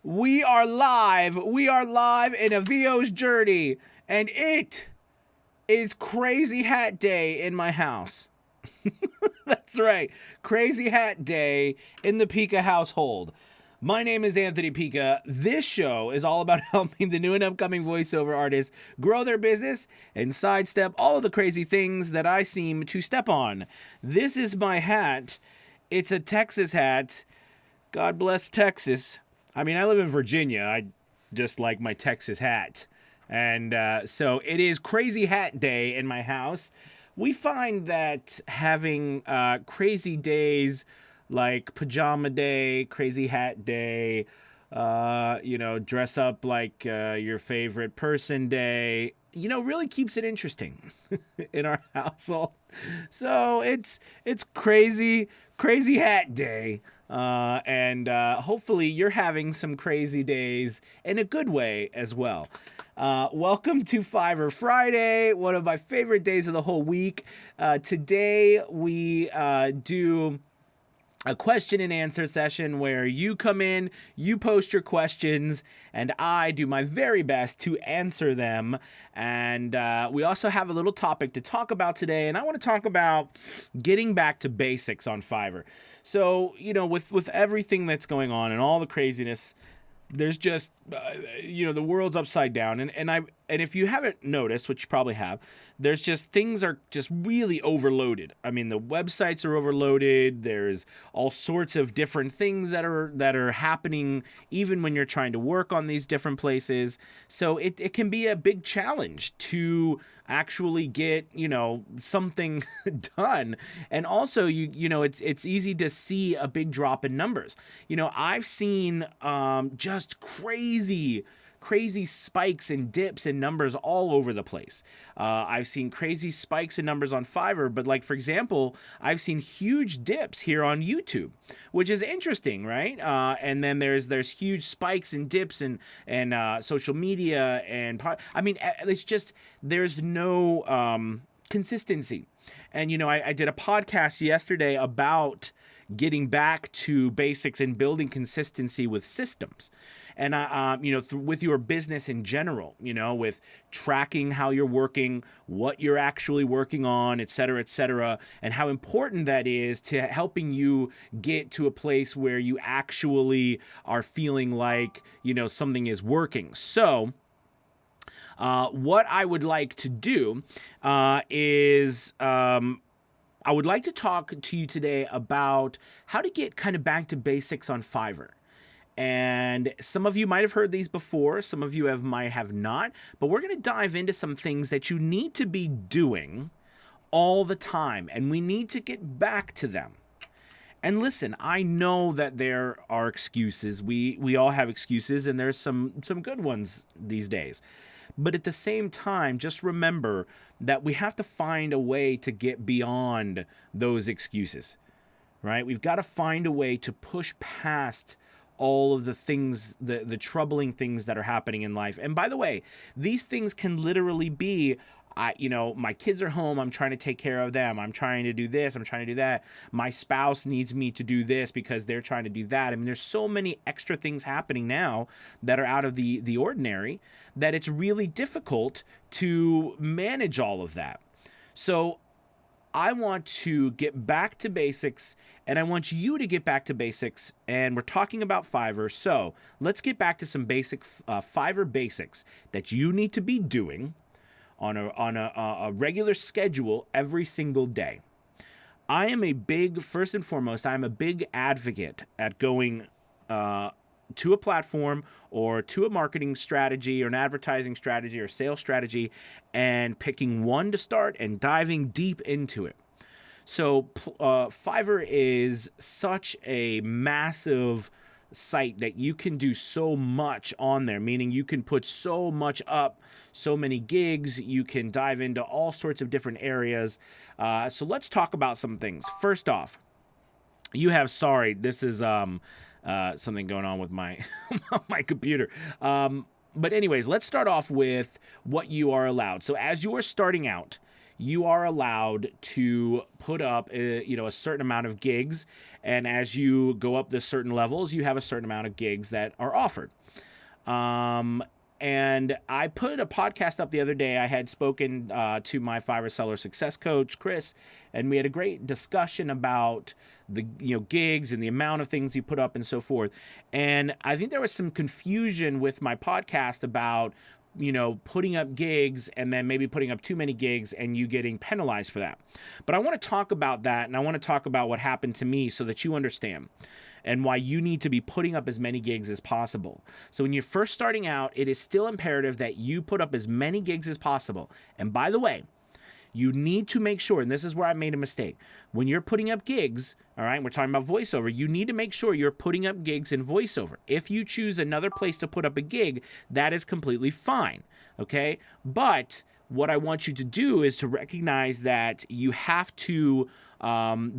We are live. We are live in a VO's journey, and it is Crazy Hat Day in my house. That's right, Crazy Hat Day in the Pika household. My name is Anthony Pika. This show is all about helping the new and upcoming voiceover artists grow their business and sidestep all of the crazy things that I seem to step on. This is my hat. It's a Texas hat. God bless Texas. I mean, I live in Virginia. I just like my Texas hat. And so it is Crazy Hat Day in my house. We find that having crazy days like Pajama Day, Crazy Hat Day, dress up like your favorite person day, really keeps it interesting in our household. So it's crazy hat day. And hopefully you're having some crazy days in a good way as well. Welcome to Fiverr Friday, one of my favorite days of the whole week. Today we do a question and answer session where you come in, you post your questions, and I do my very best to answer them. And we also have a little topic to talk about today, and I want to talk about getting back to basics on Fiverr. So, with everything that's going on and all the craziness, there's just the world's upside down, and if you haven't noticed, which you probably have, there's just things are just really overloaded. I mean, the websites are overloaded. There's all sorts of different things that are happening even when you're trying to work on these different places. So it can be a big challenge to actually get something done. And also it's easy to see a big drop in numbers. I've seen just crazy spikes and dips in numbers all over the place. I've seen crazy spikes in numbers on Fiverr, but like, for example, I've seen huge dips here on YouTube, which is interesting, right? And then there's huge spikes and dips and social media it's just there's no consistency. And I did a podcast yesterday about getting back to basics and building consistency with systems. And, with your business in general, with tracking how you're working, what you're actually working on, et cetera, and how important that is to helping you get to a place where you actually are feeling like, something is working. So, what I would like to do is I would like to talk to you today about how to get kind of back to basics on Fiverr. And some of you might have heard these before, some of you might have not, but we're going to dive into some things that you need to be doing all the time, and we need to get back to them. And listen, I know that there are excuses. We all have excuses, and there's some good ones these days. But at the same time, just remember that we have to find a way to get beyond those excuses, right? We've got to find a way to push past all of the things, the troubling things that are happening in life. And by the way, these things can literally be, my kids are home. I'm trying to take care of them. I'm trying to do this. I'm trying to do that. My spouse needs me to do this because they're trying to do that. I mean, there's so many extra things happening now that are out of the ordinary that it's really difficult to manage all of that. So I want to get back to basics, and I want you to get back to basics, and we're talking about Fiverr. So let's get back to some basic Fiverr basics that you need to be doing on a regular schedule every single day. I am first and foremost, I'm a big advocate at going to a platform or to a marketing strategy or an advertising strategy or sales strategy and picking one to start and diving deep into it. So Fiverr is such a massive site that you can do so much on there, meaning you can put so much up, so many gigs, you can dive into all sorts of different areas. So let's talk about some things. First off, this is something going on with my my computer. But anyways, let's start off with what you are allowed. So as you are starting out, you are allowed to put up a certain amount of gigs, and as you go up to certain levels, you have a certain amount of gigs that are offered. And I put a podcast up the other day. I had spoken to my Fiverr seller success coach, Chris, and we had a great discussion about the gigs and the amount of things you put up and so forth. And I think there was some confusion with my podcast about putting up gigs and then maybe putting up too many gigs and you getting penalized for that. But I want to talk about that, and I want to talk about what happened to me so that you understand and why you need to be putting up as many gigs as possible. So when you're first starting out, it is still imperative that you put up as many gigs as possible. And by the way, you need to make sure, and this is where I made a mistake, when you're putting up gigs, all right, we're talking about voiceover, you need to make sure you're putting up gigs in voiceover. If you choose another place to put up a gig, that is completely fine, okay? But what I want you to do is to recognize that you have to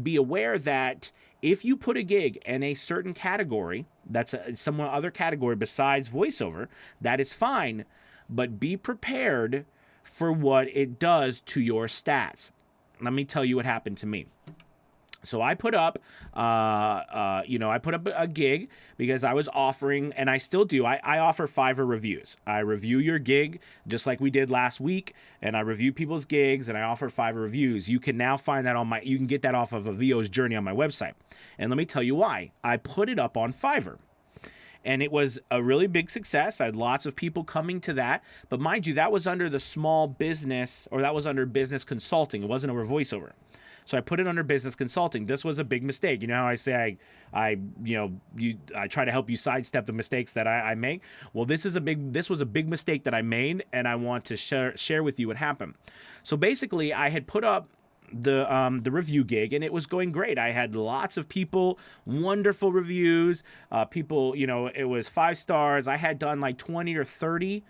be aware that if you put a gig in a certain category, that's some other category besides voiceover, that is fine, but be prepared for what it does to your stats. Let me tell you what happened to me. So I put up, I put up a gig because I was offering, and I still do. I offer Fiverr reviews. I review your gig just like we did last week, and I review people's gigs, and I offer Fiverr reviews. You can now find that you can get that off of a VO's Journey on my website. And let me tell you why. I put it up on Fiverr. And it was a really big success. I had lots of people coming to that. But mind you, that was under the small business, or that was under business consulting. It wasn't over voiceover. So I put it under business consulting. This was a big mistake. You know how I say I try to help you sidestep the mistakes that I make? Well, this was a big mistake that I made, and I want to share with you what happened. So basically, I had put up the review gig, and it was going great. I had lots of people, wonderful reviews. People, it was 5 stars. I had done like 20 or 30.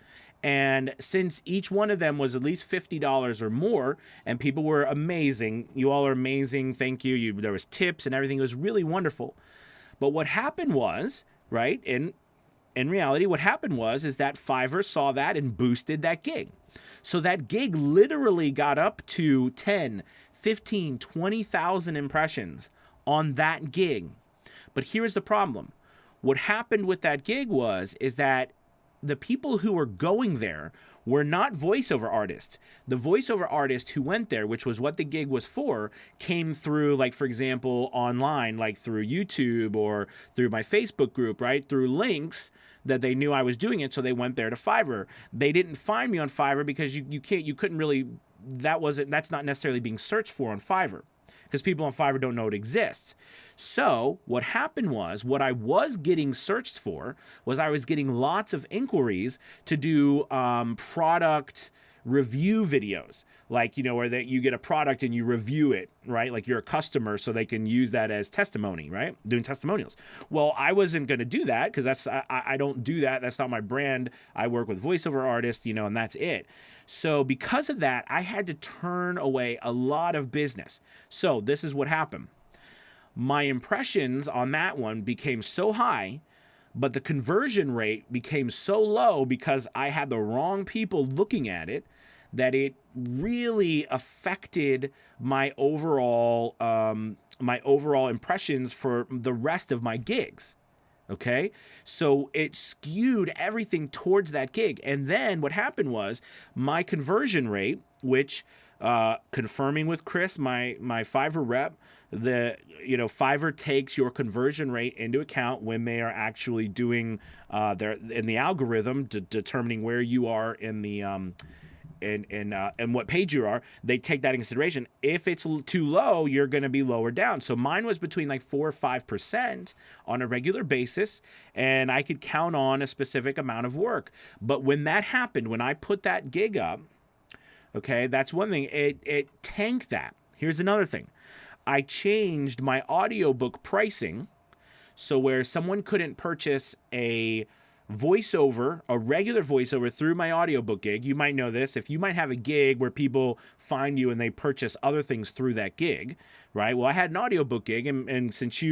And since each one of them was at least $50 or more, and people were amazing, you all are amazing, thank you. There was tips and everything. It was really wonderful. But what happened was, right, in reality, what happened is that Fiverr saw that and boosted that gig. So that gig literally got up to 10, 15, 20,000 impressions on that gig. But here's the problem. What happened with that gig is that the people who were going there were not voiceover artists. The voiceover artist who went there, which was what the gig was for, came through, like, for example, online, like through YouTube or through my Facebook group, right? Through links that they knew I was doing it, so they went there to Fiverr. They didn't find me on Fiverr because you couldn't really, that's not necessarily being searched for on Fiverr, because people on Fiverr don't know it exists. So what happened what I was getting searched for was I was getting lots of inquiries to do product review videos, like, where you get a product and you review it, right? Like you're a customer, so they can use that as testimony, right? Doing testimonials. Well, I wasn't going to do that because I don't do that. That's not my brand. I work with voiceover artists, and that's it. So because of that, I had to turn away a lot of business. So this is what happened. My impressions on that one became so high, but the conversion rate became so low because I had the wrong people looking at it, that it really affected my overall impressions for the rest of my gigs. Okay, so it skewed everything towards that gig. And then what happened was my conversion rate, which confirming with Chris, my Fiverr rep, Fiverr takes your conversion rate into account when they are actually doing in the algorithm, determining where you are in the and what page you are. They take that in consideration. If it's too low, you're going to be lower down. So mine was between like 4 or 5% on a regular basis, and I could count on a specific amount of work. But when that happened, when I put that gig up, okay, that's one thing. It tanked that. Here's another thing. I changed my audiobook pricing, so where someone couldn't purchase a regular voiceover through my audiobook gig. You might know this. If you might have a gig where people find you and they purchase other things through that gig, right? Well, I had an audiobook gig, and since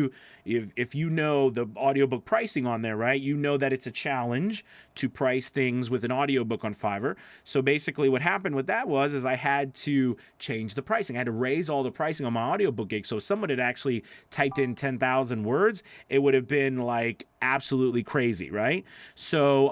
if you know the audiobook pricing on there, right, you know that it's a challenge to price things with an audiobook on Fiverr. So basically what happened with that is I had to change the pricing. I had to raise all the pricing on my audiobook gig. So if someone had actually typed in 10,000 words, it would have been like absolutely crazy, right? So,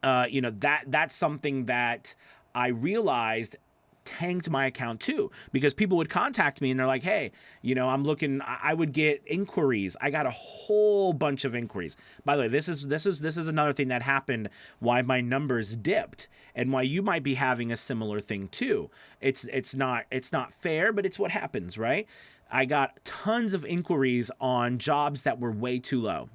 that's something that I realized tanked my account too, because people would contact me and they're like, hey, I'm looking. I would get inquiries. I got a whole bunch of inquiries. By the way, this is another thing that happened, why my numbers dipped and why you might be having a similar thing too. It's not fair, but it's what happens, right? I got tons of inquiries on jobs that were way too low.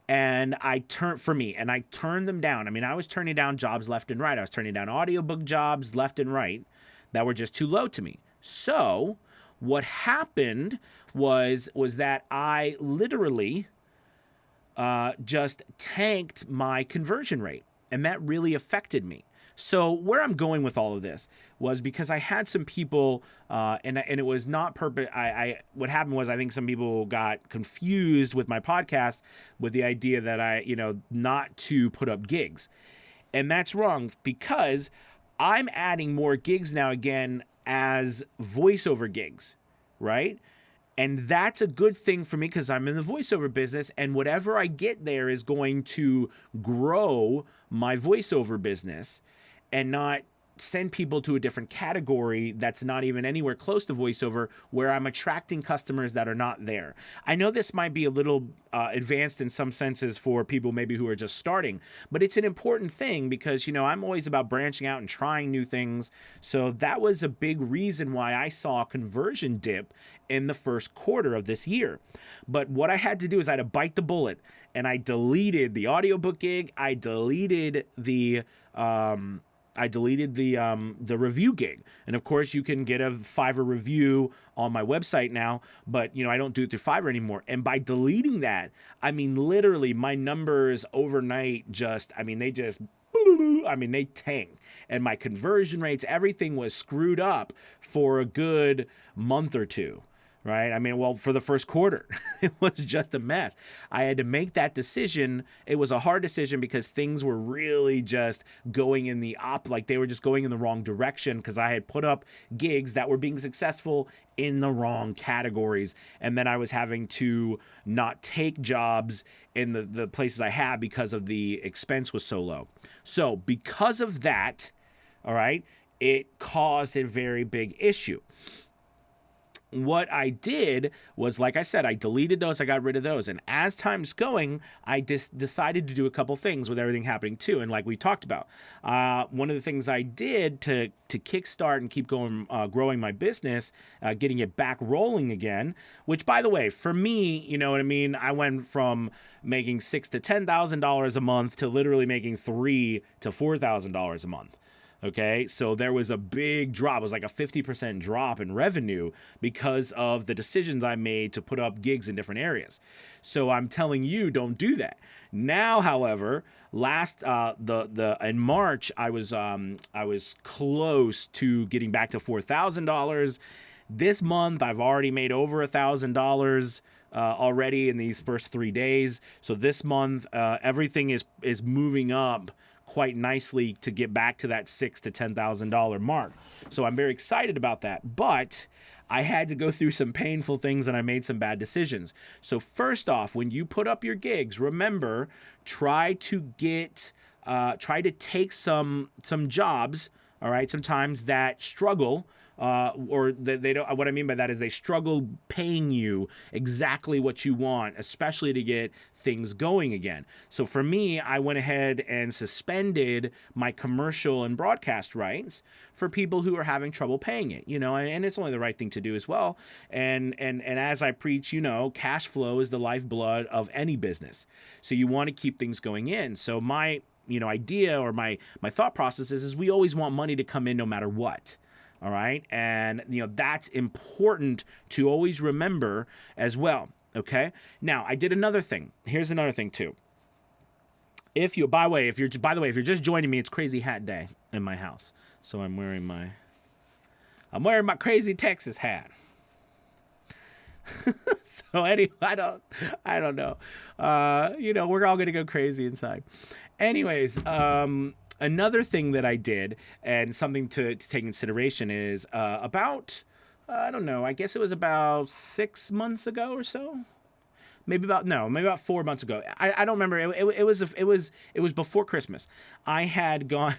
And I turned them down. I mean, I was turning down jobs left and right. I was turning down audiobook jobs left and right that were just too low to me. So what happened was that I literally just tanked my conversion rate. And that really affected me. So where I'm going with all of this was because I had some people, and it was not purpose. What happened was I think some people got confused with my podcast with the idea that not to put up gigs, and that's wrong because I'm adding more gigs now again as voiceover gigs, right? And that's a good thing for me because I'm in the voiceover business, and whatever I get there is going to grow my voiceover business and not send people to a different category that's not even anywhere close to voiceover, where I'm attracting customers that are not there. I know this might be a little advanced in some senses for people maybe who are just starting, but it's an important thing because, I'm always about branching out and trying new things. So that was a big reason why I saw a conversion dip in the first quarter of this year. But what I had to do is I had to bite the bullet, and I deleted the audiobook gig. I deleted the review gig. And of course you can get a Fiverr review on my website now, but I don't do it through Fiverr anymore. And by deleting that, I mean, literally my numbers overnight they tanked, and my conversion rates, everything was screwed up for a good month or two. Right? I mean, well, for the first quarter, it was just a mess. I had to make that decision. It was a hard decision because things were really just going in they were just going in the wrong direction because I had put up gigs that were being successful in the wrong categories. And then I was having to not take jobs in the places I had because of the expense was so low. So because of that, all right, it caused a very big issue. What I did was, like I said, I deleted those, I got rid of those. And as time's going, I decided to do a couple things with everything happening too. And like we talked about, one of the things I did to kickstart and keep going, growing my business, getting it back rolling again, which by the way, for me, you know what I mean? I went from making $6,000 to $10,000 a month to literally making $3,000 to $4,000 a month. Okay, so there was a big drop. It was like a 50% drop in revenue because of the decisions I made to put up gigs in different areas. So I'm telling you, don't do that. Now, however, in March, I was close to getting back to $4,000. This month, I've already made over $1,000. Already in these first 3 days. So this month, everything is moving up quite nicely to get back to that $6,000 to $10,000 mark. So I'm very excited about that. But I had to go through some painful things and I made some bad decisions. So first off, when you put up your gigs, remember, try to take some jobs, all right, sometimes that struggle. Or they don't. What I mean by that is they struggle paying you exactly what you want, especially to get things going again. So for me, I went ahead and suspended my commercial and broadcast rights for people who are having trouble paying it. And it's only the right thing to do as well. And as I preach, cash flow is the lifeblood of any business. So you want to keep things going in. So my idea or my thought process is we always want money to come in no matter what. All right. And, that's important to always remember as well. Okay. Now, I did another thing. Here's another thing, too. By the way, if you're just joining me, it's Crazy Hat Day in my house. So I'm wearing my I'm wearing my crazy Texas hat. So anyway, I don't know. We're all gonna go crazy inside. Anyways, another thing that I did and something to take in consideration is about I don't know. I guess it was about 6 months ago or so. Maybe about 4 months ago. I don't remember. It was before Christmas. I had gone,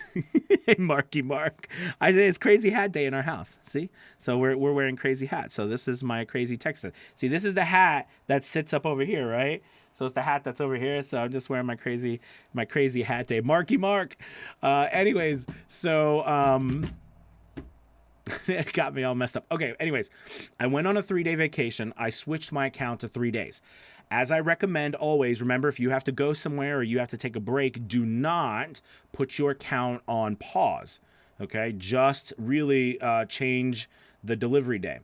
Marky Mark. I say it's crazy hat day in our house. See, so we're wearing crazy hats. So this is my crazy Texas. See, this is the hat that sits up over here, right? So it's the hat that's over here. So I'm just wearing my crazy hat day, Marky Mark. Anyways, so it got me all messed up. Okay, anyways, I went on a 3-day vacation. I switched my account to 3 days. As I recommend always, remember, if you have to go somewhere or you have to take a break, do not put your account on pause. Okay, just really change the delivery day.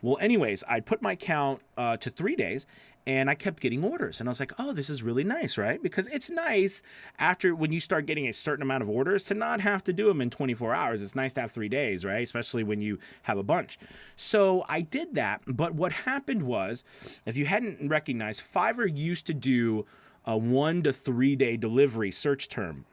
Well, anyways, I put my account to 3 days, and I kept getting orders. And I was like, oh, this is really nice, right? Because it's nice when you start getting a certain amount of orders to not have to do them in 24 hours. It's nice to have 3 days, right? Especially when you have a bunch. So I did that. But what happened was, if you hadn't recognized, Fiverr used to do a 1 to 3 day delivery search term.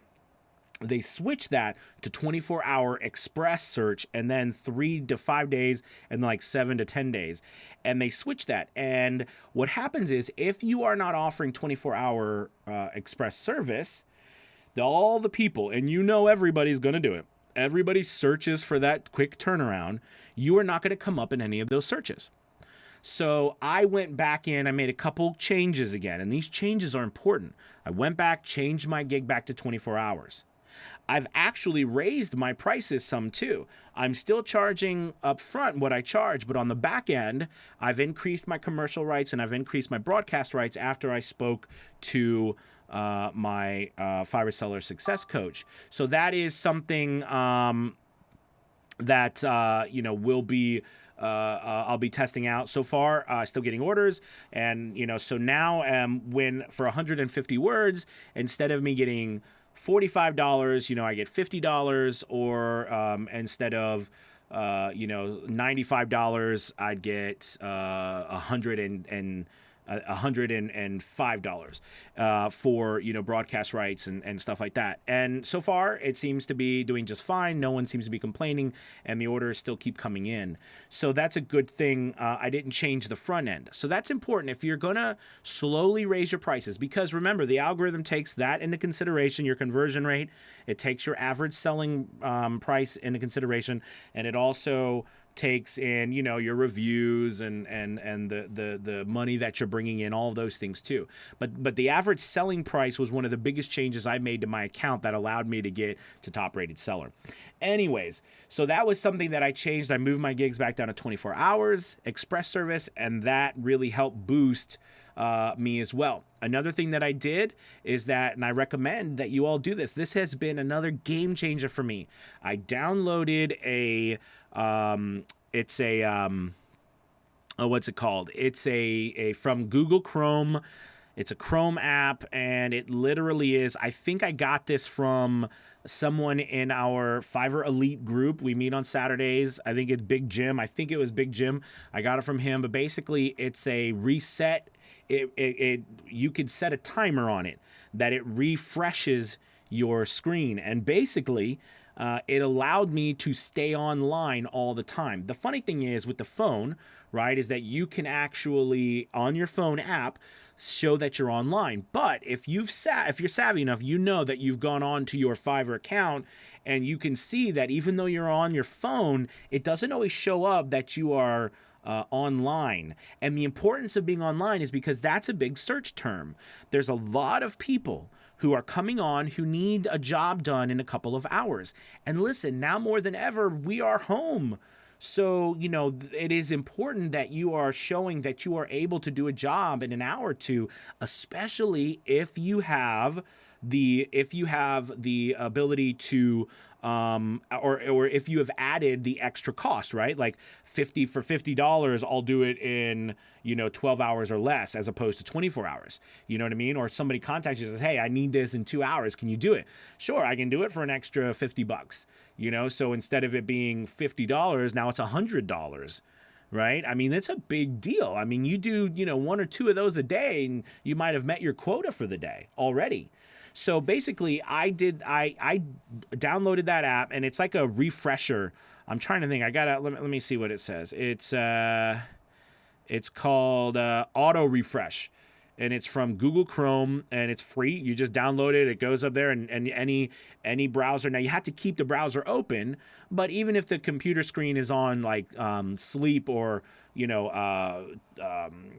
They switched that to 24-hour express search, and then 3 to 5 days, and like 7 to 10 days. And they switched that. And what happens is, if you are not offering 24-hour express service, all the people, and everybody's going to do it, everybody searches for that quick turnaround, you are not going to come up in any of those searches. So I went back in, I made a couple changes again, and these changes are important. I went back, changed my gig back to 24 hours. I've actually raised my prices some too. I'm still charging up front what I charge, but on the back end, I've increased my commercial rights and I've increased my broadcast rights after I spoke to my Fiverr Seller Success Coach. So that is something that will be I'll be testing out. So far, still getting orders, and so now when for 150 words, instead of me getting $45, I get $50, or instead of $95, I'd get $105 for broadcast rights and stuff like that. And so far it seems to be doing just fine. No one seems to be complaining, and the orders still keep coming in. So that's a good thing. I didn't change the front end. So that's important if you're gonna slowly raise your prices, because remember, the algorithm takes that into consideration, your conversion rate. It takes your average selling price into consideration, and it also takes in your reviews and the money that you're bringing in, all of those things too. But the average selling price was one of the biggest changes I made to my account that allowed me to get to top rated seller. Anyways, so that was something that I changed. I moved my gigs back down to 24 hours express service, and that really helped boost me as well. Another thing that I did is that, and I recommend that you all do this, this has been another game changer for me. I downloaded it's from Google Chrome. It's a Chrome app, and it literally is, I think I got this from someone in our Fiverr Elite group. We meet on Saturdays. I think it's Big Jim. I think it was Big Jim. I got it from him, but basically it's a reset. You could set a timer on it that it refreshes your screen, and basically it allowed me to stay online all the time. The funny thing is with the phone, right, is that you can actually, on your phone app, show that you're online. But if you're savvy enough, you know that you've gone on to your Fiverr account, and you can see that even though you're on your phone, it doesn't always show up that you are online. And the importance of being online is because that's a big search term. There's a lot of people who are coming on who need a job done in a couple of hours. And listen, now more than ever, we are home. So, it is important that you are showing that you are able to do a job in an hour or two, especially if you have if you have the ability to or if you have added the extra cost, right? Like $50, I'll do it in 12 hours or less as opposed to 24 hours. You know what I mean? Or somebody contacts you and says, "Hey, I need this in 2 hours. Can you do it?" Sure, I can do it for an extra $50. So instead of it being $50, now it's $100. Right? I mean, it's a big deal. I mean, you do, one or two of those a day and you might have met your quota for the day already. So basically I downloaded that app and it's like a refresher. I'm trying to think. Let me see what it says. It's called Auto Refresh. And it's from Google Chrome and it's free. You just download it. It goes up there and any browser. Now you have to keep the browser open, but even if the computer screen is on like sleep or,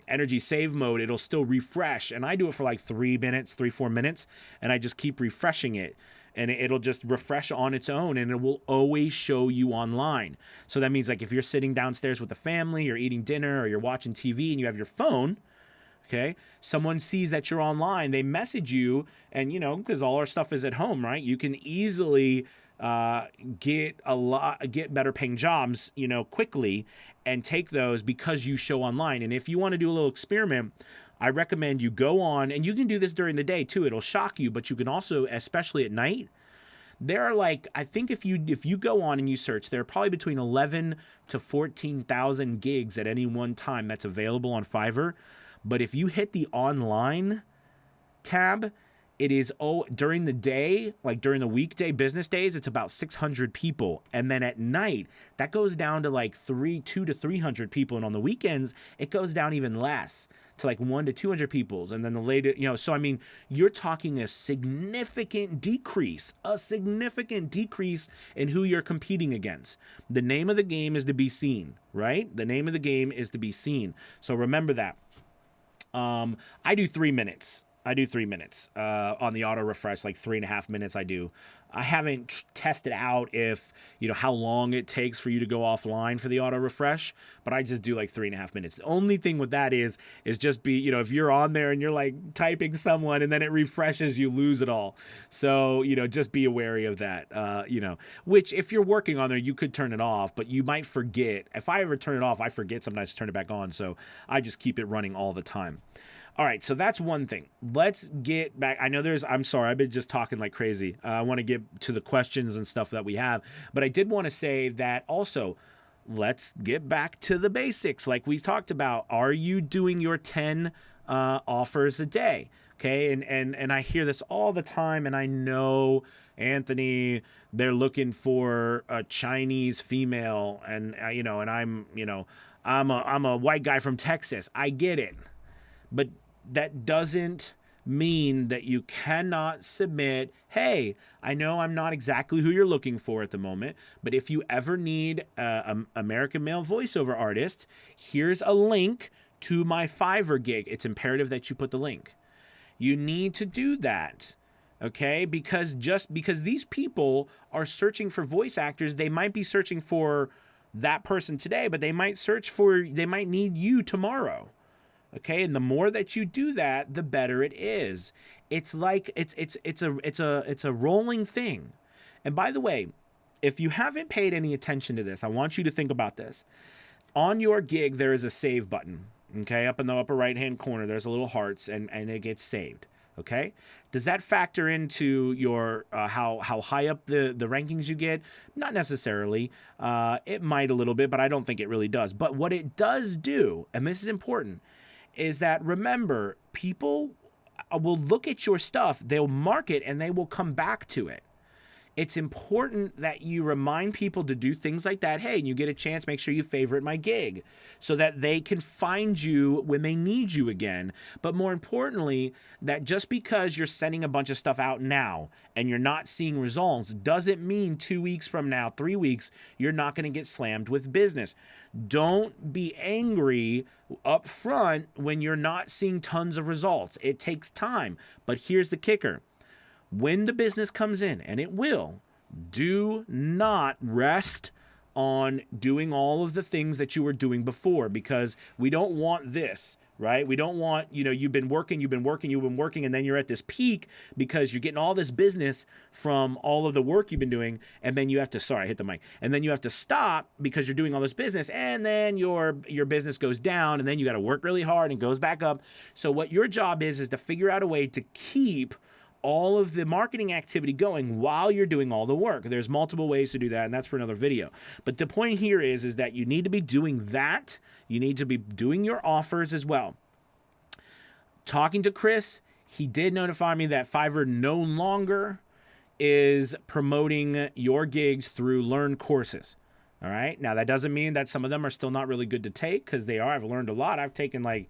energy save mode, it'll still refresh. And I do it for like 4 minutes, and I just keep refreshing it. And it'll just refresh on its own and it will always show you online. So that means like if you're sitting downstairs with the family, you're eating dinner or you're watching TV and you have your phone, okay, someone sees that you're online, they message you, and because all our stuff is at home, right? You can easily get better paying jobs, quickly, and take those because you show online. And if you want to do a little experiment, I recommend you go on, and you can do this during the day too. It'll shock you, but you can also, especially at night. There are like, I think if you go on and you search, there are probably between 11 to 14,000 gigs at any one time that's available on Fiverr. But if you hit the online tab, it is during the day, like during the weekday business days, it's about 600 people. And then at night, that goes down to like 200 to 300 people. And on the weekends, it goes down even less to like 100 to 200 people. And then the later, so I mean, you're talking a significant decrease in who you're competing against. The name of the game is to be seen, right? The name of the game is to be seen. So remember that. I do 3 minutes. on the auto refresh, like 3.5 minutes I do. I haven't tested out if, how long it takes for you to go offline for the auto refresh, but I just do like 3.5 minutes. The only thing with that is just be, if you're on there and you're like typing someone and then it refreshes, you lose it all. So, just be wary of that, which if you're working on there, you could turn it off, but you might forget. If I ever turn it off, I forget sometimes to turn it back on. So I just keep it running all the time. All right, so that's one thing. Let's get back. I know I'm sorry, I've been just talking like crazy. I want to get to the questions and stuff that we have, but I did want to say that also, let's get back to the basics. Like we talked about, are you doing your 10 offers a day? Okay, and I hear this all the time, and I know, Anthony, they're looking for a Chinese female, and and I'm a white guy from Texas. I get it, but that doesn't mean that you cannot submit, hey, I know I'm not exactly who you're looking for at the moment, but if you ever need an American male voiceover artist, here's a link to my Fiverr gig. It's imperative that you put the link. You need to do that, okay? Because these people are searching for voice actors, they might be searching for that person today, but they might need you tomorrow. Okay, and the more that you do that, the better it is. It's like it's a rolling thing. And by the way, if you haven't paid any attention to this, I want you to think about this. On your gig, there is a save button. Okay, up in the upper right-hand corner, there's a little hearts, and it gets saved. Okay, does that factor into your how high up the rankings you get? Not necessarily. It might a little bit, but I don't think it really does. But what it does do, and this is important, is that, remember, people will look at your stuff, they'll mark it, and they will come back to it. It's important that you remind people to do things like that. Hey, you get a chance, make sure you favorite my gig so that they can find you when they need you again. But more importantly, that just because you're sending a bunch of stuff out now and you're not seeing results doesn't mean 2 weeks from now, 3 weeks, you're not going to get slammed with business. Don't be angry up front when you're not seeing tons of results. It takes time. But here's the kicker. When the business comes in, and it will, do not rest on doing all of the things that you were doing before, because we don't want this. right? We don't want, you've been working, and then you're at this peak because you're getting all this business from all of the work you've been doing, and then you have to, sorry, I hit the mic, and then you have to stop because you're doing all this business, and then your business goes down, and then you got to work really hard and goes back up. So what your job is to figure out a way to keep all of the marketing activity going while you're doing all the work. There's multiple ways to do that, and that's for another video. But the point here is that you need to be doing that. You need to be doing your offers as well. Talking to Chris, he did notify me that Fiverr no longer is promoting your gigs through Learn courses. All right. Now, that doesn't mean that some of them are still not really good to take, because they are. I've learned a lot. I've taken like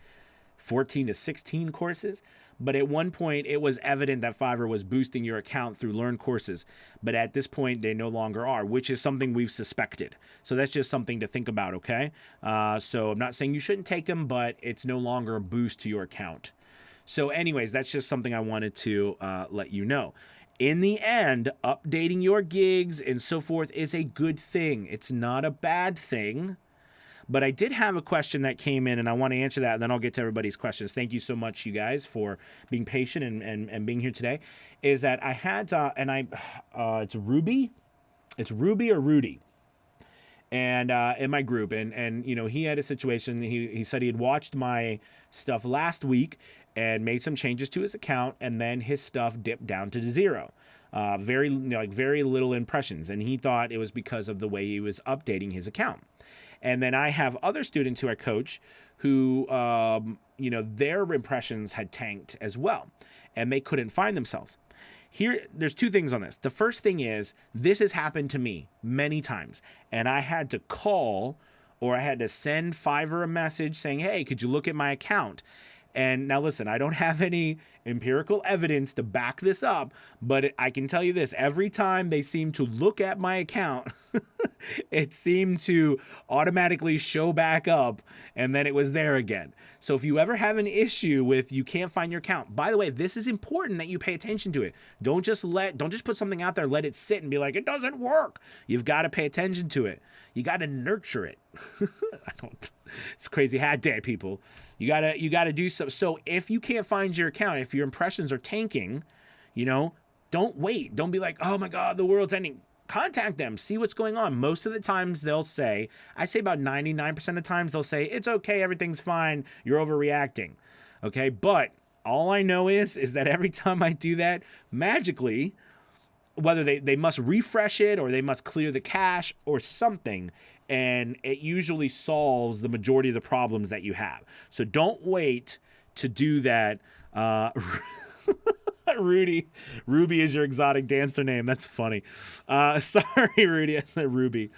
14 to 16 courses. But at one point, it was evident that Fiverr was boosting your account through Learn courses. But at this point, they no longer are, which is something we've suspected. So that's just something to think about, okay? So I'm not saying you shouldn't take them, but it's no longer a boost to your account. So anyways, that's just something I wanted to let you know. In the end, updating your gigs and so forth is a good thing. It's not a bad thing. But I did have a question that came in, and I want to answer that, and then I'll get to everybody's questions. Thank you so much, you guys, for being patient and being here today. Is that I had, it's Ruby. It's Ruby or Rudy. And in my group, and he had a situation. He said he had watched my stuff last week and made some changes to his account, and then his stuff dipped down to 0. Very little impressions, and he thought it was because of the way he was updating his account. And then I have other students who I coach who, their impressions had tanked as well, and they couldn't find themselves. There's two things on this. The first thing is, this has happened to me many times, and I had to call or I had to send Fiverr a message saying, hey, could you look at my account? And now listen, I don't have any empirical evidence to back this up, but I can tell you this, every time they seem to look at my account, it seemed to automatically show back up, and then it was there again. So if you ever have an issue with you can't find your account, by the way, this is important that you pay attention to it. Don't just put something out there, let it sit and be like, it doesn't work. You've got to pay attention to it. You got to nurture it. It's crazy hat day, people. You gotta do something. So if you can't find your account, if your impressions are tanking, don't wait. Don't be like, oh my God, the world's ending. Contact them, see what's going on. Most of the times they'll say, I say about 99% of the times they'll say, it's okay, everything's fine, you're overreacting. Okay, but all I know is that every time I do that, magically, whether they must refresh it or they must clear the cache or something, and it usually solves the majority of the problems that you have. So don't wait to do that. Ruby is your exotic dancer name. That's funny. Sorry, Rudy. I said Ruby.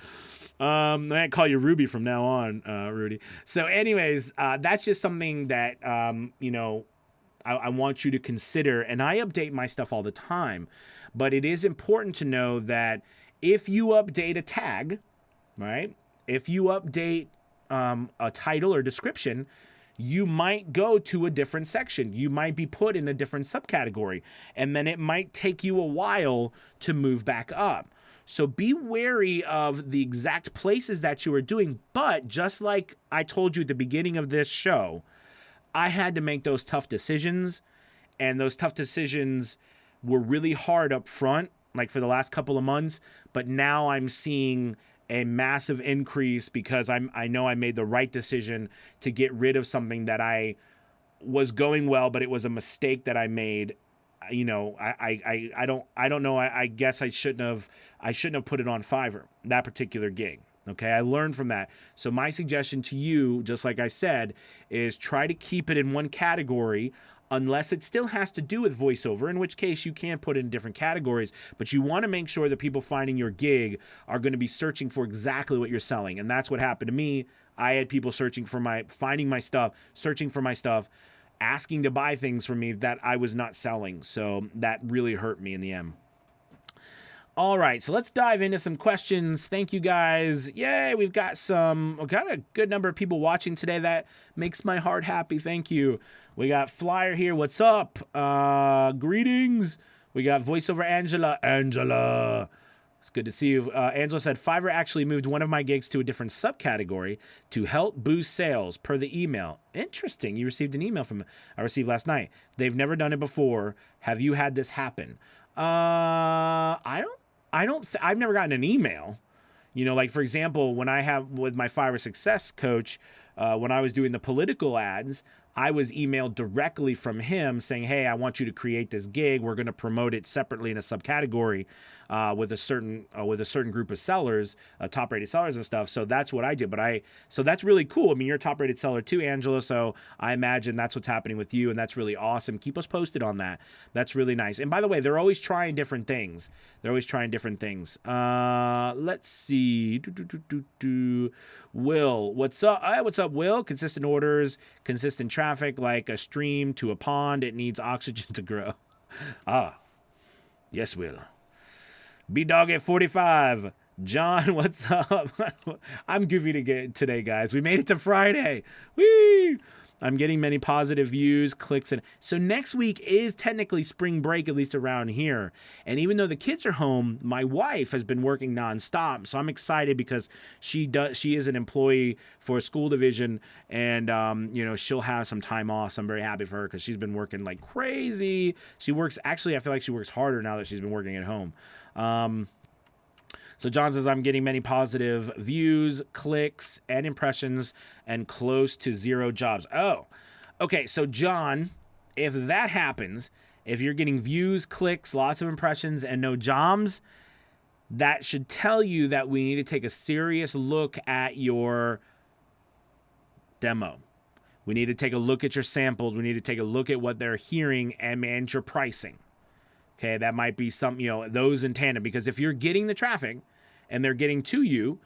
I might call you Ruby from now on, Rudy. So anyways, that's just something that, I want you to consider. And I update my stuff all the time. But it is important to know that if you update a tag, right? If you update a title or description, you might go to a different section. You might be put in a different subcategory, and then it might take you a while to move back up. So be wary of the exact places that you are doing. But just like I told you at the beginning of this show, I had to make those tough decisions, and those tough decisions were really hard up front, like for the last couple of months. But now I'm seeing a massive increase because I know I made the right decision to get rid of something that I was going well, but it was a mistake that I made. I don't know. I guess I shouldn't have put it on Fiverr, that particular gig. Okay. I learned from that. So my suggestion to you, just like I said, is try to keep it in one category, unless it still has to do with voiceover, in which case you can put it in different categories. But you want to make sure that people finding your gig are going to be searching for exactly what you're selling. And that's what happened to me. I had people finding my stuff, searching for my stuff, asking to buy things from me that I was not selling. So that really hurt me in the end. All right, so let's dive into some questions. Thank you guys. Yay, we've got a good number of people watching today. That makes my heart happy. Thank you. We got Flyer here. What's up? Greetings. We got voiceover Angela. Good to see you. Angela said, Fiverr actually moved one of my gigs to a different subcategory to help boost sales per the email. Interesting. You received an email I received last night. They've never done it before. Have you had this happen? I've never gotten an email. Like for example, when I have with my Fiverr Success coach, when I was doing the political ads, I was emailed directly from him saying, hey, I want you to create this gig. We're going to promote it separately in a subcategory with a certain group of sellers, top-rated sellers and stuff. So that's what I did. So that's really cool. I mean, you're a top-rated seller too, Angela. So I imagine that's what's happening with you, and that's really awesome. Keep us posted on that. That's really nice. And by the way, they're always trying different things. Let's see. Will, what's up? What's up, Will? Consistent orders, consistent traffic, like a stream to a pond. It needs oxygen to grow. Yes, Will. B-Dog at 45. John, what's up? I'm goofy today, guys. We made it to Friday. Whee! I'm getting many positive views, clicks, and so next week is technically spring break, at least around here. And even though the kids are home, my wife has been working nonstop. So I'm excited because she is an employee for a school division, and she'll have some time off. So I'm very happy for her because she's been working like crazy. I feel like she works harder now that she's been working at home. So John says, I'm getting many positive views, clicks, and impressions, and close to 0 jobs. Oh, okay. So John, if that happens, if you're getting views, clicks, lots of impressions, and no jobs, that should tell you that we need to take a serious look at your demo. We need to take a look at your samples. We need to take a look at what they're hearing and your pricing. Okay, that might be something, those in tandem, because if you're getting the traffic and they're getting to you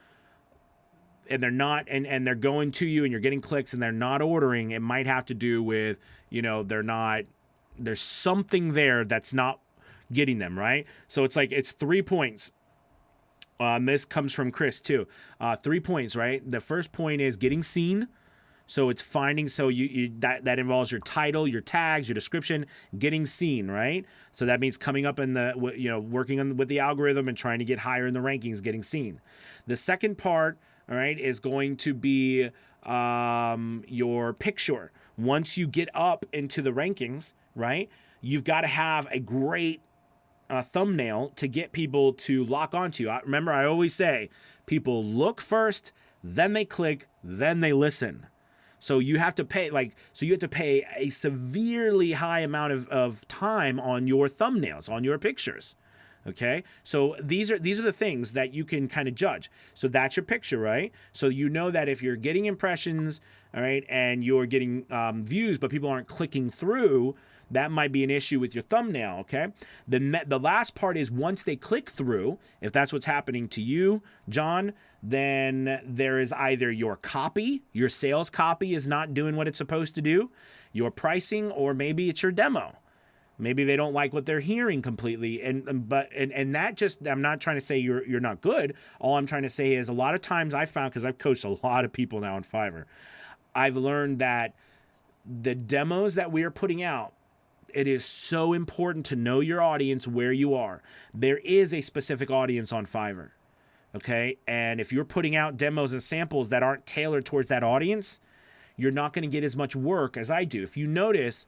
and they're not, and they're going to you and you're getting clicks and they're not ordering, it might have to do with, there's something there that's not getting them, right? So it's 3 points. This comes from Chris too. 3 points, right? The first point is getting seen. So it's finding, that involves your title, your tags, your description, getting seen, right? So that means coming up in working with the algorithm and trying to get higher in the rankings, getting seen. The second part, all right, is going to be your picture. Once you get up into the rankings, right, you've got to have a great thumbnail to get people to lock onto you. Remember, I always say people look first, then they click, then they listen. So you have to pay a severely high amount of time on your thumbnails, on your pictures. Okay. So these are the things that you can kind of judge. So that's your picture, right? So you know that if you're getting impressions, all right, and you're getting views, but people aren't clicking through, that might be an issue with your thumbnail, okay? The last part is once they click through, if that's what's happening to you, John, then there is either your copy, your sales copy is not doing what it's supposed to do, your pricing, or maybe it's your demo. Maybe they don't like what they're hearing completely. And that just, I'm not trying to say you're not good. All I'm trying to say is a lot of times I found, because I've coached a lot of people now on Fiverr, I've learned that the demos that we are putting out, it is so important to know your audience where you are. There is a specific audience on Fiverr, okay? And if you're putting out demos and samples that aren't tailored towards that audience, you're not going to get as much work as I do. If you notice,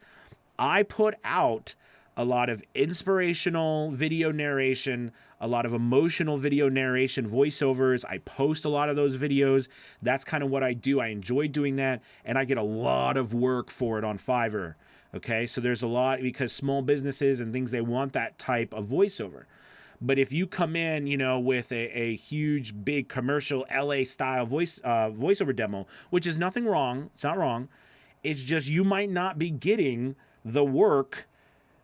I put out a lot of inspirational video narration, a lot of emotional video narration, voiceovers. I post a lot of those videos. That's kind of what I do. I enjoy doing that, and I get a lot of work for it on Fiverr. Okay, so there's a lot, because small businesses and things, they want that type of voiceover. But if you come in, with a huge, big commercial LA style voiceover demo, which is nothing wrong, it's not wrong. It's just you might not be getting the work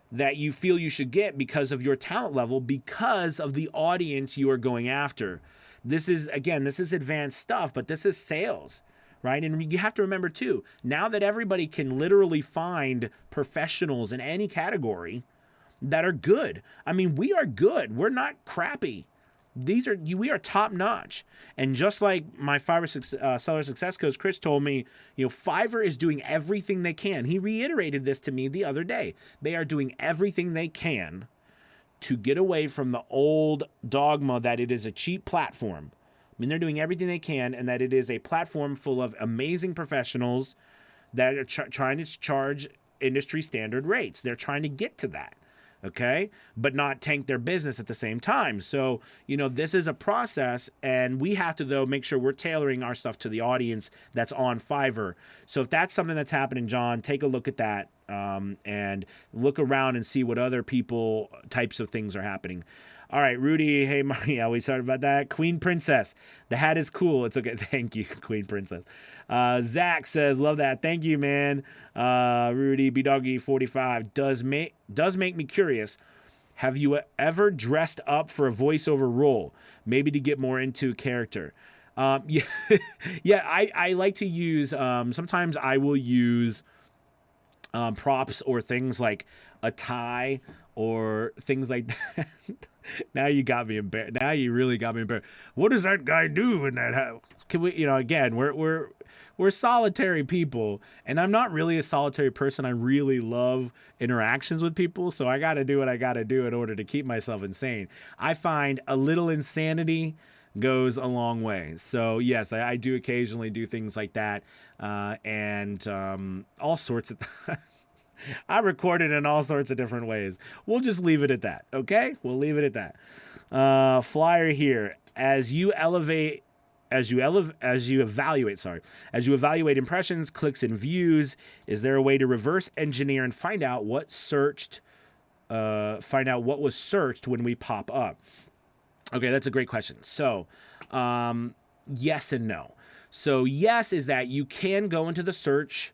that you feel you should get because of your talent level, because of the audience you are going after. This is advanced stuff, but this is sales. Right? And you have to remember too, now that everybody can literally find professionals in any category that are good. I mean, we are good. We're not crappy. We are top notch. And just like my Fiverr seller success coach, Chris, told me, Fiverr is doing everything they can. He reiterated this to me the other day. They are doing everything they can to get away from the old dogma that it is a cheap platform. I mean, they're doing everything they can, and that it is a platform full of amazing professionals that are trying to charge industry standard rates. They're trying to get to that, okay, but not tank their business at the same time. So, this is a process, and we have to, though, make sure we're tailoring our stuff to the audience that's on Fiverr. So if that's something that's happening, John, take a look at that, and look around and see what other types of things are happening. All right, Rudy. Hey, Maria, we started about that. Queen Princess. The hat is cool. It's okay. Thank you, Queen Princess. Zach says, love that. Thank you, man. Rudy, BDoggy45 does make me curious. Have you ever dressed up for a voiceover role, maybe to get more into character? Yeah, I like to use, sometimes I will use props or things like a tie or things like that. Now you got me embarrassed. Now you really got me embarrassed. What does that guy do in that house? Can we, again, we're solitary people, and I'm not really a solitary person. I really love interactions with people, so I got to do what I got to do in order to keep myself insane. I find a little insanity goes a long way. So yes, I do occasionally do things like that, and all sorts of I record it in all sorts of different ways. We'll just leave it at that, okay? We'll leave it at that. Flyer here. As you evaluate impressions, clicks, and views, is there a way to reverse engineer and find out what was searched when we pop up? Okay, that's a great question. So, yes and no. So yes is that you can go into the search.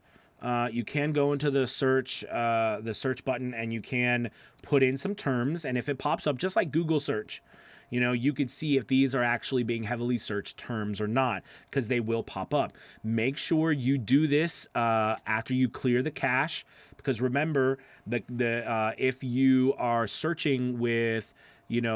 You can go into the search button, and you can put in some terms. And if it pops up, just like Google search, you could see if these are actually being heavily searched terms or not, because they will pop up. Make sure you do this after you clear the cache, because remember, if you are searching with the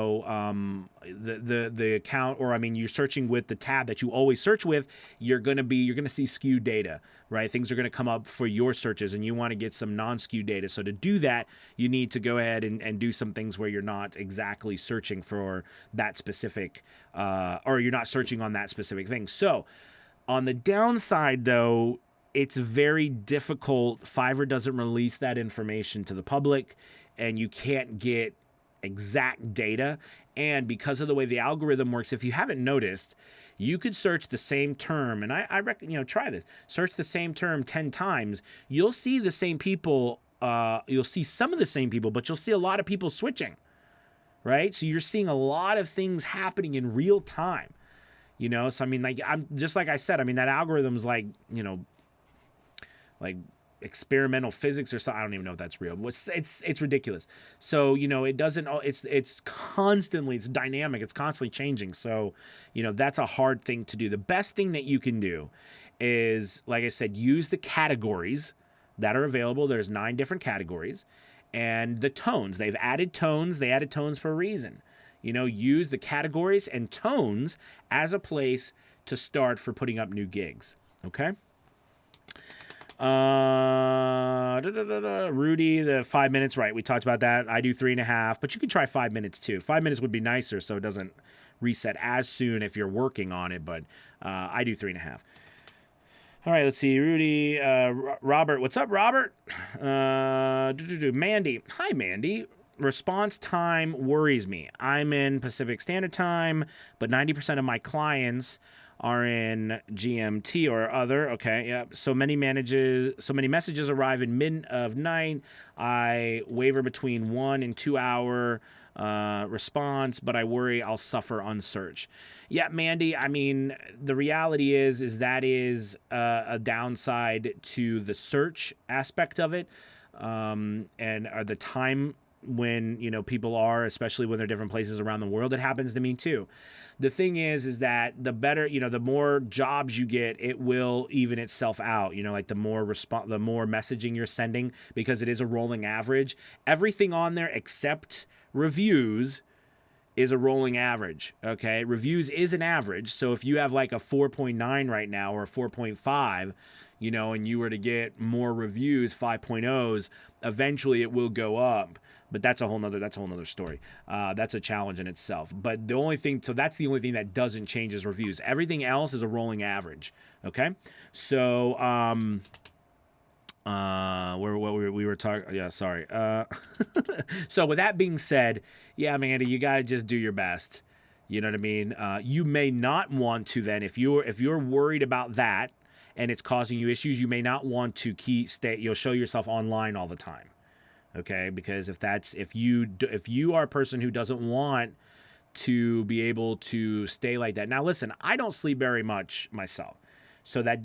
account, or you're searching with the tab that you always search with, you're gonna see skewed data, right? Things are gonna come up for your searches, and you want to get some non-skewed data. So to do that, you need to go ahead and do some things where you're not exactly searching for that specific, or you're not searching on that specific thing. So on the downside, though, it's very difficult. Fiverr doesn't release that information to the public, and you can't get exact data. And because of the way the algorithm works, if you haven't noticed, you could search the same term, and I reckon, try this. Search the same term 10 times. You'll see the same people. You'll see some of the same people, but you'll see a lot of people switching, right? So you're seeing a lot of things happening in real time, So I'm just like I said. That algorithm's like experimental physics or something. I don't even know if that's real. It's ridiculous. So, it doesn't, it's constantly, it's dynamic. It's constantly changing. So, that's a hard thing to do. The best thing that you can do is, like I said, use the categories that are available. There's 9 different categories, and the tones. They've added tones. They added tones for a reason. Use the categories and tones as a place to start for putting up new gigs. Okay. Rudy, the 5 minutes, right? We talked about that. I do 3.5, but you could try 5 minutes too. 5 minutes would be nicer, so it doesn't reset as soon if you're working on it. But I do 3.5. All right, let's see. Rudy, Robert, what's up, Robert? Mandy, hi, Mandy. Response time worries me. I'm in Pacific Standard Time, but 90% of my clients are in GMT or other. Okay, yep. So many messages arrive in mid of night. I waver between 1 and 2 hour response, but I worry I'll suffer on search. Yeah, Mandy, the reality is that is a downside to the search aspect of it, and the time when people are, especially when they're different places around the world. It happens to me too. The thing is that the better, the more jobs you get, it will even itself out. Like the more messaging you're sending, because it is a rolling average. Everything on there except reviews is a rolling average. Okay, reviews is an average. So if you have like a 4.9 right now or a 4.5, you know, and you were to get more reviews, 5.0s, eventually it will go up. But that's a whole nother story. That's a challenge in itself. But that's the only thing that doesn't change is reviews. Everything else is a rolling average. Okay, so we were talking. Yeah, sorry. So with that being said, yeah, Amanda, you gotta just do your best. You know what I mean? You may not want to then if you're worried about that and it's causing you issues, you may not want to you'll show yourself online all the time. Okay, because if you are a person who doesn't want to be able to stay like that. Now listen, I don't sleep very much myself. So it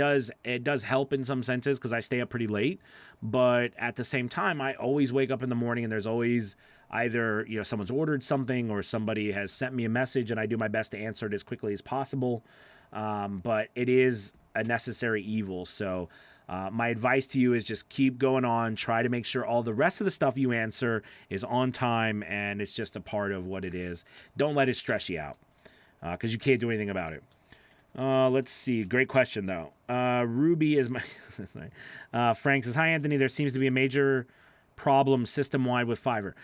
does help in some senses because I stay up pretty late, but at the same time, I always wake up in the morning and there's always either, you know, someone's ordered something or somebody has sent me a message and I do my best to answer it as quickly as possible. But it is a necessary evil. So my advice to you is just keep going on. Try to make sure all the rest of the stuff you answer is on time and it's just a part of what it is. Don't let it stress you out because you can't do anything about it. Let's see. Great question, though. Ruby is my... Frank says, hi, Anthony. There seems to be a major problem system-wide with Fiverr.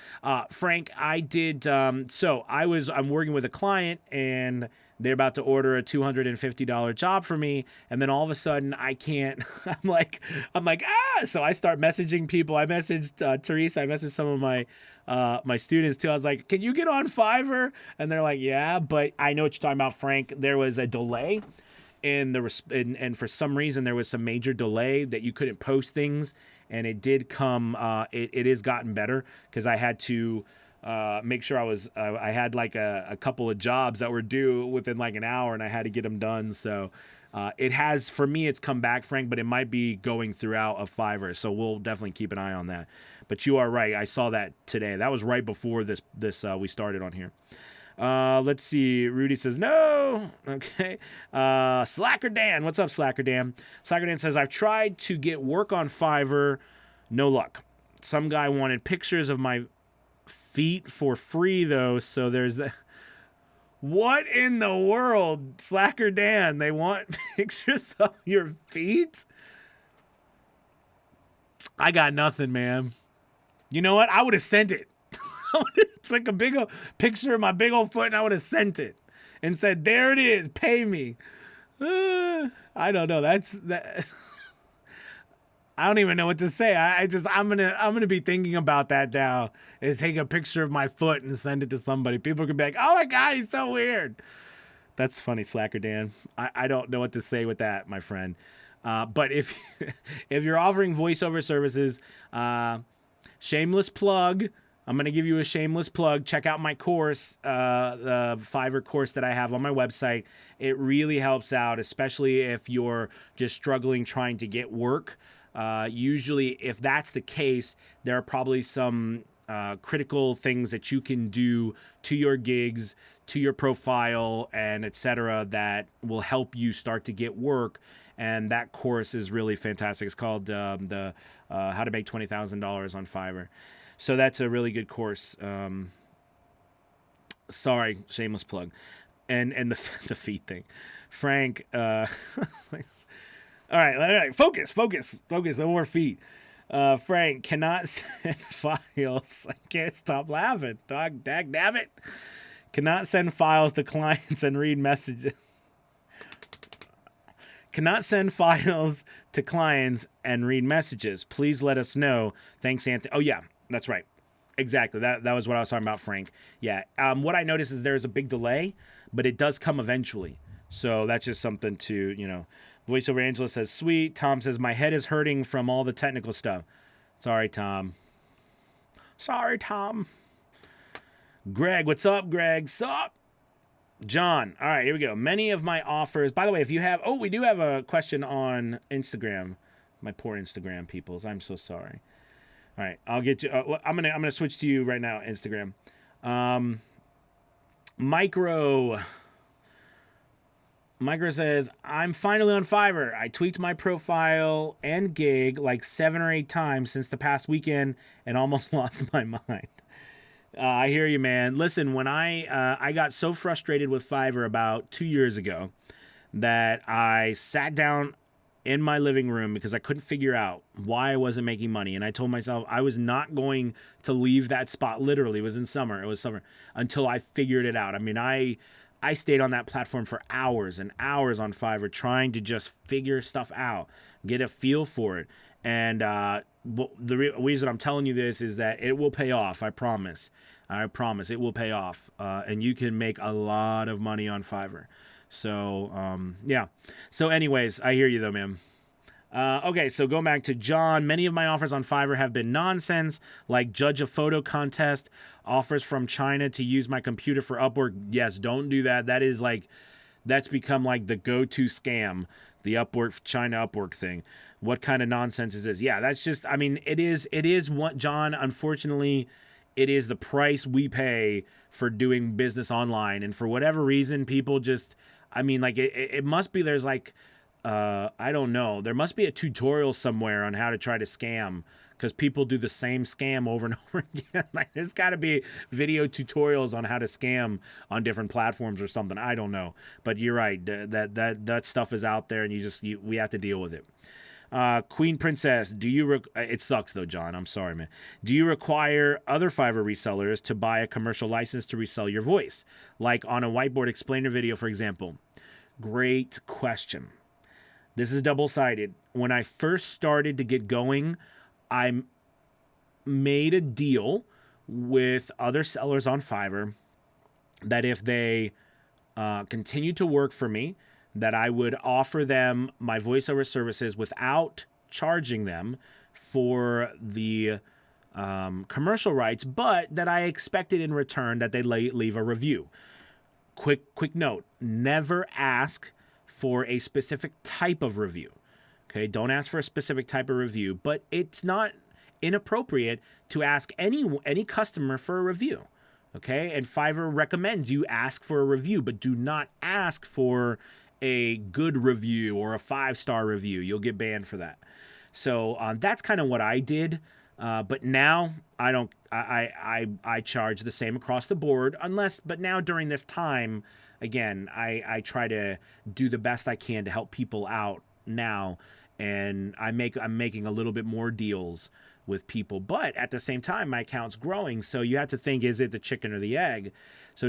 Frank, I did... I'm working with a client, and they're about to order a $250 job for me, and then all of a sudden, I can't... I'm like, So I start messaging people. I messaged Teresa. I messaged some of my students too. I was like, can you get on Fiverr? And they're like, yeah, but I know what you're talking about, Frank. There was a delay and for some reason there was some major delay that you couldn't post things, and it did come, it is gotten better because I had to make sure I had like a couple of jobs that were due within like an hour and I had to get them done. So it has, for me, it's come back, Frank, but it might be going throughout a Fiverr. So we'll definitely keep an eye on that. But you are right. I saw that today. That was right before this we started on here. Let's see. Rudy says, no. Okay. Slacker Dan. What's up, Slacker Dan? Slacker Dan says, I've tried to get work on Fiverr. No luck. Some guy wanted pictures of my feet for free, though. So there's that. What in the world, Slacker Dan? They want pictures of your feet? I got nothing, man. You know what? I would have sent it. It's like a big old picture of my big old foot, and I would have sent it and said, there it is, pay me. I don't know. That. I don't even know what to say. I'm gonna be thinking about that now. Is take a picture of my foot and send it to somebody. People can be like, oh my God, he's so weird. That's funny, Slacker Dan. I don't know what to say with that, my friend. But if you're offering voiceover services, shameless plug. I'm going to give you a shameless plug. Check out my course, the Fiverr course that I have on my website. It really helps out, especially if you're just struggling trying to get work. Usually, if that's the case, there are probably some critical things that you can do to your gigs, to your profile, and etc. that will help you start to get work. And that course is really fantastic. It's called the How to Make $20,000 on Fiverr. So that's a really good course. Sorry, shameless plug. And the feet thing. Frank, all right, focus. No more feet. Frank cannot send files. I can't stop laughing. Dag damn it. Cannot send files to clients and read messages. Cannot send files to clients and read messages. Please let us know. Thanks, Anthony. Oh, yeah. That's right. Exactly. That was what I was talking about, Frank. Yeah. What I noticed is there's a big delay, but it does come eventually. So that's just something to, Voiceover Angela says, sweet. Tom says, my head is hurting from all the technical stuff. Sorry, Tom. Greg, what's up, Greg? Sup? John. All right, here we go. Many of my offers. By the way, if you have, we do have a question on Instagram. My poor Instagram peoples. I'm so sorry. All right, I'll get you. I'm gonna switch to you right now, Instagram. Micro says, I'm finally on Fiverr. I tweaked my profile and gig like 7 or 8 times since the past weekend and almost lost my mind. I hear you, man. Listen, when I got so frustrated with Fiverr about 2 years ago that I sat down in my living room because I couldn't figure out why I wasn't making money. And I told myself I was not going to leave that spot. Literally, it was in summer. It was summer until I figured it out. I mean, I stayed on that platform for hours and hours on Fiverr trying to just figure stuff out, get a feel for it. And the reason I'm telling you this is that it will pay off. I promise. I promise it will pay off. And you can make a lot of money on Fiverr. So, yeah. So anyways, I hear you though, man. Okay, so going back to John, many of my offers on Fiverr have been nonsense, like judge a photo contest, offers from China to use my computer for Upwork. Yes, don't do that. That's become like the go-to scam, the Upwork, China Upwork thing. What kind of nonsense is this? Yeah, that's just, I mean, it is what, John, unfortunately, it is the price we pay for doing business online. And for whatever reason, people just, I mean, like, it must be, there's like, I don't know. There must be a tutorial somewhere on how to try to scam because people do the same scam over and over again. Like, there's got to be video tutorials on how to scam on different platforms or something. I don't know, but you're right. That stuff is out there, and we have to deal with it. Queen Princess, it sucks though, John. I'm sorry, man. Do you require other Fiverr resellers to buy a commercial license to resell your voice, like on a whiteboard explainer video, for example? Great question. This is double-sided. When I first started to get going, I made a deal with other sellers on Fiverr that if they continued to work for me, that I would offer them my voiceover services without charging them for the commercial rights, but that I expected in return that they leave a review. Quick note, never ask for a specific type of review. Okay, don't ask for a specific type of review, but it's not inappropriate to ask any customer for a review. Okay, and Fiverr recommends you ask for a review, but do not ask for a good review or a 5-star review. You'll get banned for that. So that's kind of what I did. But now I don't. I charge the same across the board, but now during this time, again, I try to do the best I can to help people out now, and I'm making a little bit more deals with people, but at the same time, my account's growing. So you have to think: is it the chicken or the egg? So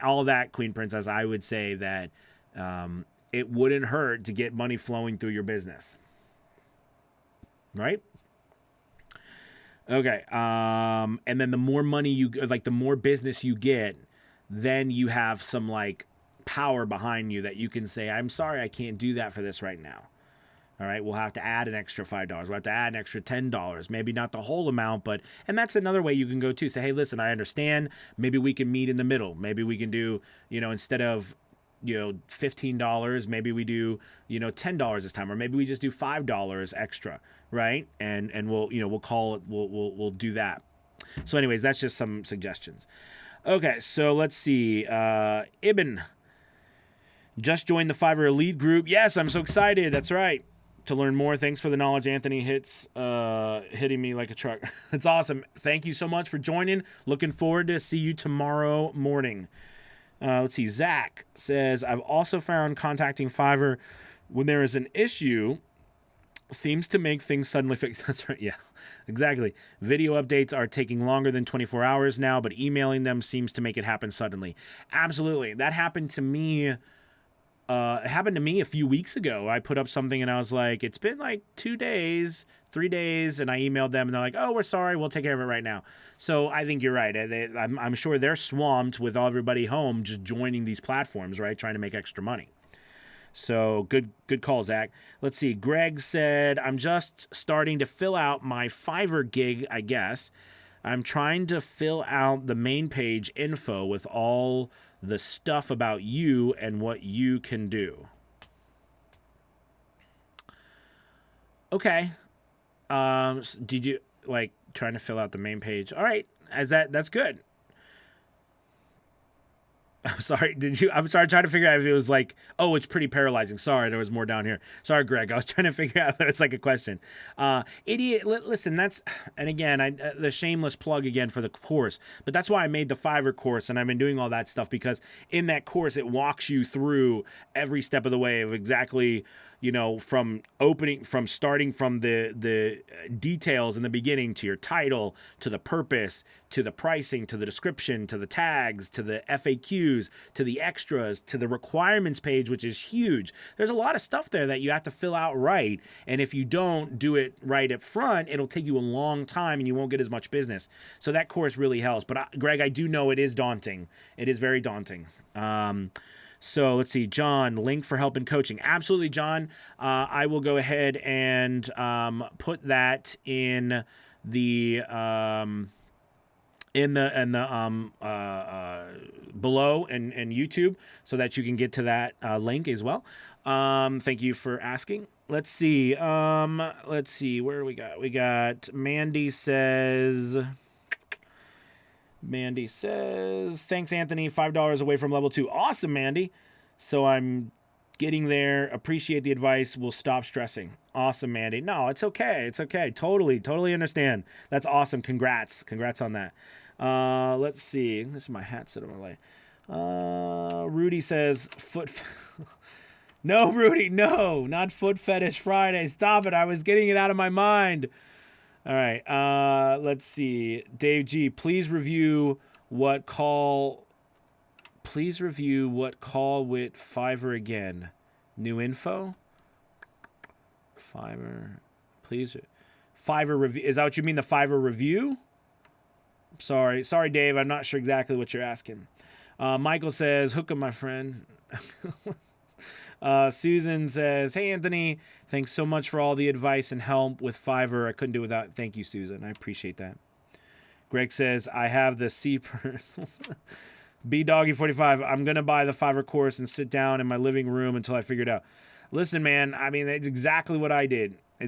all that, Queen Princess, I would say that it wouldn't hurt to get money flowing through your business, right? Okay, and then the more money the more business you get, then you have some like power behind you that you can say, I'm sorry, I can't do that for this right now. All right, we'll have to add an extra $5. We'll have to add an extra $10. Maybe not the whole amount, and that's another way you can go too. Say, hey, listen, I understand. Maybe we can meet in the middle. Maybe we can do, instead of, $15, maybe we do, $10 this time, or maybe we just do $5 extra, right? And we'll call it, we'll do that. So anyways, that's just some suggestions. Okay, so let's see. Ibn just joined the Fiverr Elite group. Yes, I'm so excited. That's right. To learn more, thanks for the knowledge, Anthony. Hitting me like a truck. It's awesome. Thank you so much for joining. Looking forward to see you tomorrow morning. Let's see. Zach says, I've also found contacting Fiverr when there is an issue seems to make things suddenly fix. That's right. Yeah, exactly. Video updates are taking longer than 24 hours now, but emailing them seems to make it happen suddenly. Absolutely. That happened to me. It happened to me a few weeks ago. I put up something and I was like, it's been like 2 days, 3 days. And I emailed them and they're like, oh, we're sorry. We'll take care of it right now. So I think you're right. I'm sure they're swamped with everybody home just joining these platforms, right? Trying to make extra money. So good call, Zach. Let's see. Greg said, I'm just starting to fill out my Fiverr gig, I guess. I'm trying to fill out the main page info with all the stuff about you and what you can do. Okay. Did you trying to fill out the main page? All right. That's good. I'm sorry. I'm sorry. Trying to figure out if it was like, oh, it's pretty paralyzing. Sorry, there was more down here. Sorry, Greg. I was trying to figure out if it's like a question. Idiot. Listen, and again, the shameless plug again for the course, but that's why I made the Fiverr course, and I've been doing all that stuff because in that course it walks you through every step of the way of exactly, from starting from the details in the beginning to your title, to the purpose, to the pricing, to the description, to the tags, to the FAQs, to the extras, to the requirements page, which is huge. There's a lot of stuff there that you have to fill out right. And if you don't do it right up front, it'll take you a long time and you won't get as much business. So that course really helps. But Greg, I do know it is daunting. It is very daunting. So let's see, John, link for help and coaching. Absolutely, John. I will go ahead and put that in the below and YouTube so that you can get to that link as well. Thank you for asking. Let's see. Where we got? We got Mandy says, thanks, Anthony. $5 away from level 2. Awesome, Mandy. So I'm getting there. Appreciate the advice. We'll stop stressing. Awesome, Mandy. No, it's okay. It's okay. Totally understand. That's awesome. Congrats on that. Let's see. This is my hat set on my light. Rudy says no, Rudy, no, not Foot Fetish Friday. Stop it. I was getting it out of my mind. All right, let's see. Dave G, please review what call with Fiverr again. New info? Fiverr, please. Fiverr review. Is that what you mean, the Fiverr review? Sorry, Dave. I'm not sure exactly what you're asking. Michael says, hook 'em, my friend. Susan says, hey, Anthony, thanks so much for all the advice and help with Fiverr. I couldn't do without. Thank you, Susan. I appreciate that. Greg says, I have the C-purse. B-Doggy45, I'm going to buy the Fiverr course and sit down in my living room until I figure it out. Listen, man, I mean, it's exactly what I did. I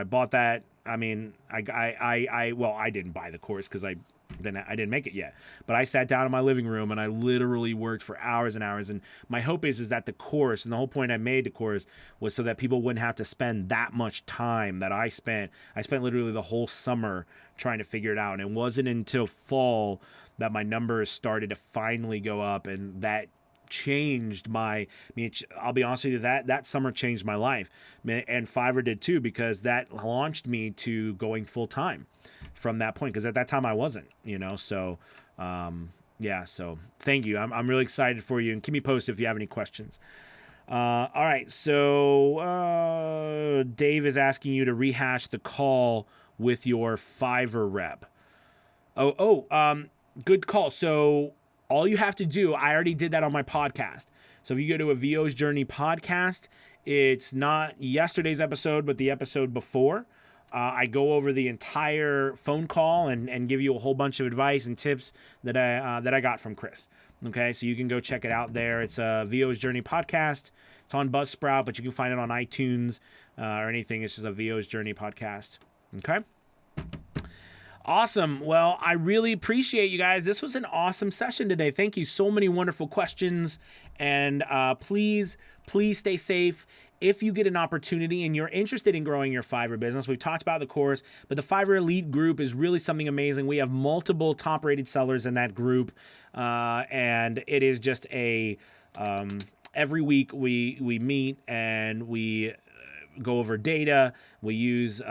bought that. I mean, I didn't buy the course because I didn't make it yet, but I sat down in my living room and I literally worked for hours and hours. And my hope is that the course, and the whole point I made the course was so that people wouldn't have to spend that much time that I spent. I spent literally the whole summer trying to figure it out. And it wasn't until fall that my numbers started to finally go up, and that changed I'll be honest with you, that summer changed my life, and Fiverr did too, because that launched me to going full time from that point, because at that time I wasn't, so so thank you. I'm really excited for you, and keep me posted if you have any questions. All right, so Dave is asking you to rehash the call with your Fiverr rep. Good call. So all you have to do, I already did that on my podcast. So if you go to a VO's Journey podcast, it's not yesterday's episode, but the episode before. I go over the entire phone call and give you a whole bunch of advice and tips that I got from Chris. Okay, so you can go check it out there. It's a VO's Journey podcast. It's on Buzzsprout, but you can find it on iTunes or anything. It's just a VO's Journey podcast. Okay. Awesome. Well, I really appreciate you guys. This was an awesome session today. Thank you. So many wonderful questions. And please stay safe. If you get an opportunity and you're interested in growing your Fiverr business, we've talked about the course, but the Fiverr Elite group is really something amazing. We have multiple top-rated sellers in that group, and it is just every week we meet and we go over data, we use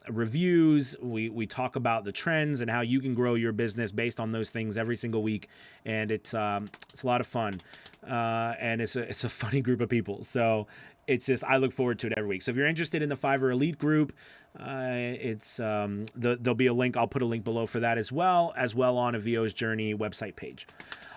reviews, we talk about the trends and how you can grow your business based on those things every single week, and it's a lot of fun, and it's a funny group of people. So it's just, I look forward to it every week. So if you're interested in the Fiverr Elite group, there'll be a link. I'll put a link below for that as well on a VO's Journey website page.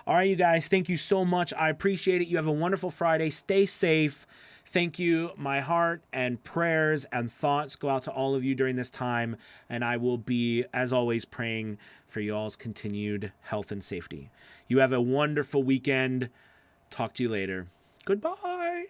All right, you guys, thank you so much. I appreciate it. You have a wonderful Friday. Stay safe. Thank you. My heart and prayers and thoughts go out to all of you during this time, and I will be, as always, praying for you all's continued health and safety. You have a wonderful weekend. Talk to you later. Goodbye.